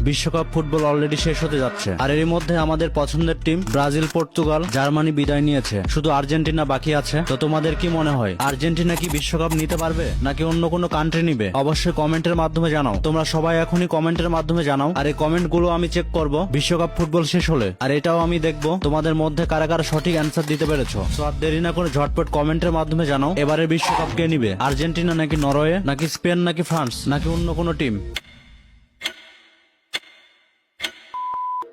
বিশ্বকাপ football already শেষ হতে যাচ্ছে, আর এর মধ্যে আমাদের পছন্দের টিম ব্রাজিল, পর্তুগাল, জার্মানি বিদায় নিয়েছে। শুধু আর্জেন্টিনা বাকি আছে। তো তোমাদের কি মনে হয়, আর্জেন্টিনা কি বিশ্বকাপ নিতে পারবে নাকি অন্য কোনো কান্ট্রি নিবে? অবশ্যই কমেন্টের মাধ্যমে জানাও। তোমরা সবাই এখনই কমেন্টের মাধ্যমে জানাও, আর এই কমেন্ট গুলো আমি চেক করব বিশ্বকাপ ফুটবল শেষ হলে, আর এটাও আমি দেখবো তোমাদের মধ্যে কারা কারা সঠিক অ্যান্সার দিতে পেরেছো। সো আর দেরি না করে ঝটপট কমেন্টের মাধ্যমে জানাও এবারের বিশ্বকাপ কে নিবে, আর্জেন্টিনা নাকি নরওয়ে নাকি স্পেন নাকি ফ্রান্স নাকি অন্য কোনো টিম।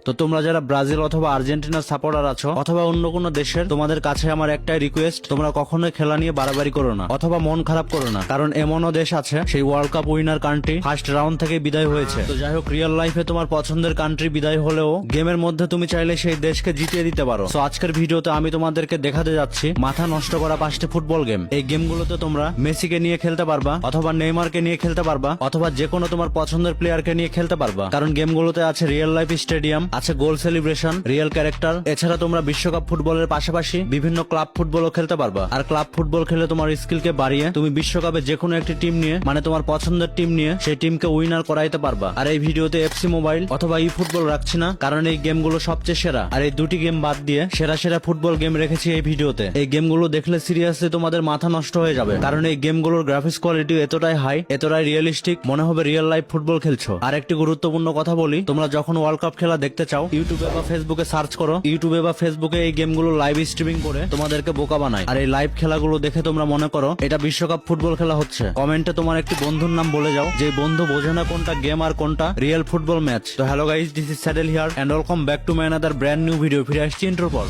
তো তোমরা যারা ব্রাজিল অথবা আর্জেন্টিনার সাপোর্টার আছো অথবা অন্য কোনো দেশের, তোমাদের কাছে আমার একটাই রিকোয়েস্ট, তোমরা কখনোই খেলা নিয়ে বাড়াবাড়ি করো না অথবা মন খারাপ করো না, কারণ এমনও দেশ আছে সেই world cup winner country first round থেকে বিদায় হয়েছে। তো যাই হোক, রিয়েল লাইফে তোমার পছন্দের কান্ট্রি বিদায় হলেও গেমের মধ্যে তুমি চাইলে সেই দেশকে জিতিয়ে দিতে পারো। তো আজকের ভিডিওতে আমি তোমাদেরকে দেখাতে যাচ্ছি মাথা নষ্ট করা 5টি ফুটবল গেম। এই গেমগুলোতে তোমরা মেসিকে নিয়ে খেলতে পারবা অথবা নেইমারকে নিয়ে খেলতে পারবা অথবা যে কোনো তোমার পছন্দের প্লেয়ারকে নিয়ে খেলতে পারবা, কারণ গেমগুলোতে আছে রিয়েল লাইফ স্টেডিয়াম, আছে গোল সেলিব্রেশন, রিয়েল ক্যারেক্টার। এছাড়া তোমরা বিশ্বকাপ ফুটবলের পাশাপাশি বিভিন্ন ক্লাব ফুটবলও খেলতে পারবা। আর ক্লাব ফুটবল খেলে তোমার স্কিলকে বাড়িয়ে তুমি বিশ্বকাপে যে কোনো একটি টিম নিয়ে, মানে তোমার পছন্দের টিম নিয়ে সেই টিমকে উইনার করাইতে পারবা। আর এই ভিডিওতে এফসি মোবাইল অথবা ই ফুটবল রাখছি না, কারণ এই গেমগুলো সবচেয়ে সেরা। আর এই দুটি গেম বাদ দিয়ে সেরা সেরা ফুটবল গেম রেখেছি এই ভিডিওতে। এই গেমগুলো দেখলে সিরিয়াসলি তোমাদের মাথা নষ্ট হয়ে যাবে, কারণ এই গেমগুলোর গ্রাফিক্স কোয়ালিটি এতটাই হাই, এতটাই রিয়েলিস্টিক, মনে হবে রিয়েল লাইফ ফুটবল খেলছো। আর একটি গুরুত্বপূর্ণ কথা বলি, তোমরা যখন ওয়ার্ল্ড কাপ খেলা দেখতে চাও ইউটিউবে বা ফেসবুকে সার্চ করো, ইউটিউবে বা ফেসবুকে এই গেমগুলো লাইভ স্ট্রিমিং করে তোমাদেরকে বোকা বানায়। আর এই লাইভ খেলাগুলো দেখে তোমরা মনে করো এটা বিশ্বকাপ ফুটবল খেলা হচ্ছে। কমেন্টে তোমার একটি বন্ধুর নাম বলে যাও, যে বন্ধু বোঝে না কোনটা গেম আর কোনটা রিয়েল ফুটবল ম্যাচ। তো hello guys, this is Sadel here and welcome back to my another brand new video. ফিরে আসছি ইন্ট্রোর পর।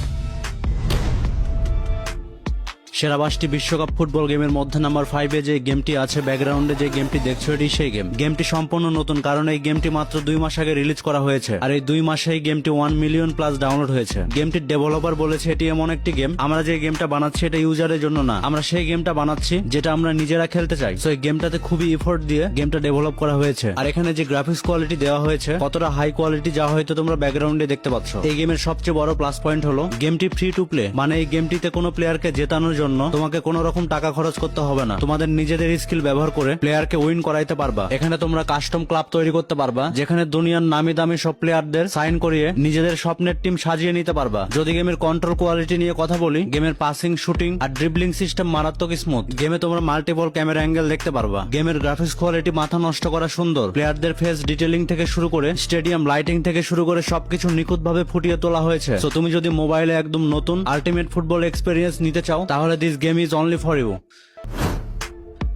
সেরা 5টি বিশ্বকাপ ফুটবল গেমের মধ্যে নাম্বার 5-এ যে গেমটি আছে, ব্যাকগ্রাউন্ডে যে গেমটি দেখছো, এটি সেই গেম। গেমটি সম্পূর্ণ নতুন, কারণ এই গেমটি মাত্র 2 মাস আগে রিলিজ করা হয়েছে, আর এই 2 মাসে এই গেমটি 1 মিলিয়ন প্লাস ডাউনলোড হয়েছে। গেমটির ডেভেলপার বলেছে এটি এমন একটি গেম, আমরা যে গেমটা বানাচ্ছি এটা ইউজারের জন্য না, আমরা সেই গেমটা বানাচ্ছি যেটা আমরা নিজেরা খেলতে চাই। তো এই গেমটাতে খুবই এফোর্ট দিয়ে গেমটা ডেভেলপ করা হয়েছে। আর এখানে যে গ্রাফিক্স কোয়ালিটি দেওয়া হয়েছে কতটা হাই কোয়ালিটি, যা হয়তো তোমরা ব্যাকগ্রাউন্ডে দেখতে পাচ্ছ। এই গেমের সবচেয়ে বড় প্লাস পয়েন্ট হলো গেমটি ফ্রি টু প্লে, মানে এই গেমটিতে কোনো প্লেয়ারকে জেতানোর জন্য তোমাকে কোনো রকম টাকা খরচ করতে হবে না। তোমাদের নিজেদের স্কিল ব্যবহার করে প্লেয়ারকে উইন করাইতে পারবা। এখানে তোমরা কাস্টম ক্লাব তৈরি করতে পারবা, যেখানে দুনিয়ার নামি দামি সব প্লেয়ারদের সাইন করিয়ে নিজেদের স্বপ্নের টিম সাজিয়ে নিতে পারবা। যদি গেমের কন্ট্রোল কোয়ালিটি নিয়ে কথা বলি, গেমের পাসিং, শুটিং আর ড্রিবলিং সিস্টেম মারাত্মক স্মুথ। গেমে তোমরা মাল্টিপল ক্যামেরা অ্যাঙ্গেল দেখতে পারবা। গেমের গ্রাফিক্স কোয়ালিটি মাথা নষ্ট করা সুন্দর। প্লেয়ারদের ফেস ডিটেইলিং থেকে শুরু করে স্টেডিয়াম লাইটিং থেকে শুরু করে সবকিছু নিখুঁতভাবে ফুটিয়ে তোলা হয়েছে। তো তুমি যদি মোবাইলে একদম নতুন আল্টিমেট ফুটবল এক্সপেরিয়েন্স নিতে চাও, তাহলে this game is only for you.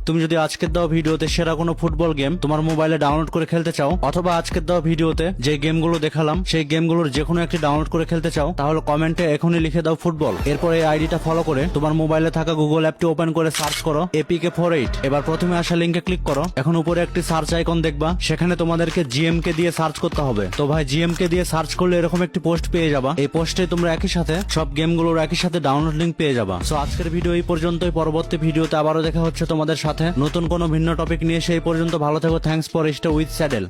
তুমি যদি আজকের দেওয়া ভিডিওতে সেরা কোনো ফুটবল গেম তোমার মোবাইলে ডাউনলোড করে খেলতে চাও, অথবা আজকের দেওয়া ভিডিওতে যে গেমগুলো দেখালাম সেই গেমগুলোর যে কোনো একটি ডাউনলোড করে খেলতে চাও, তাহলে কমেন্টে এখনই লিখে দাও ফুটবল। এরপর এই আইডিটা ফলো করে তোমার মোবাইলে থাকা গুগল অ্যাপটি ওপেন করে সার্চ করো APK48। এবার প্রথমে আসা লিঙ্কে ক্লিক করো। এখন উপরে একটি সার্চ আইকন দেখবা, সেখানে তোমাদেরকে GMK দিয়ে সার্চ করতে হবে। তো ভাই, GMK দিয়ে সার্চ করলে এরকম একটি পোস্ট পেয়ে যাবা। এই পোস্টে তোমরা একই সাথে সব গেমগুলোর একই সাথে ডাউনলোড লিঙ্ক পেয়ে যাবা। সো আজকের ভিডিও এই পর্যন্তই। পরবর্তী ভিডিওতে আবারও দেখা হচ্ছে তোমাদের সাথে নতুন কোনো ভিন্ন টপিক নিয়ে। সেই পর্যন্ত ভালো থেকো। Thanks for stay with saddle.